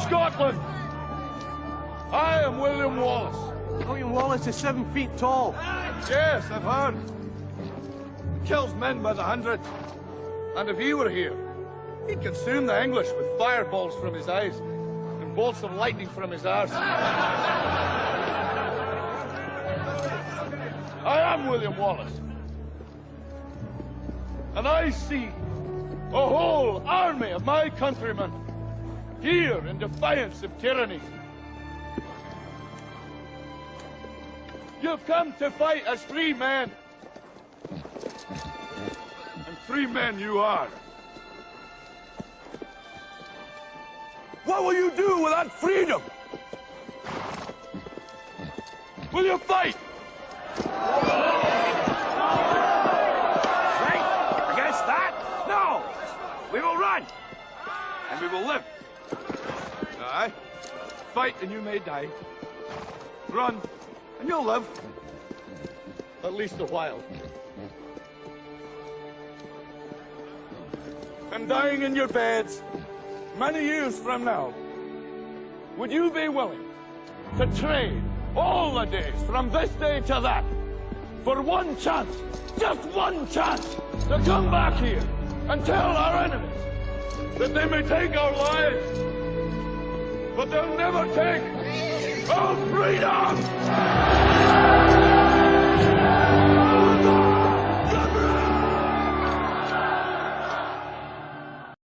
Scotland. I am William Wallace. William Wallace is 7 feet tall. Yes, I've heard. He kills men by the hundred. And if he were here, he'd consume the English with fireballs from his eyes and bolts of lightning from his arse. I am William Wallace. And I see a whole army of my countrymen here in defiance of tyranny. You've come to fight as free men. And free men you are. What will you do without freedom? Will you fight? Fight against that? No! We will run! And we will live. Aye. Fight and you may die. Run and you'll live. At least a while. And dying in your beds many years from now, would you be willing to trade all the days from this day to that for one chance, just one chance, to come back here and tell our enemies that they may take our lives, but they'll never take our freedom!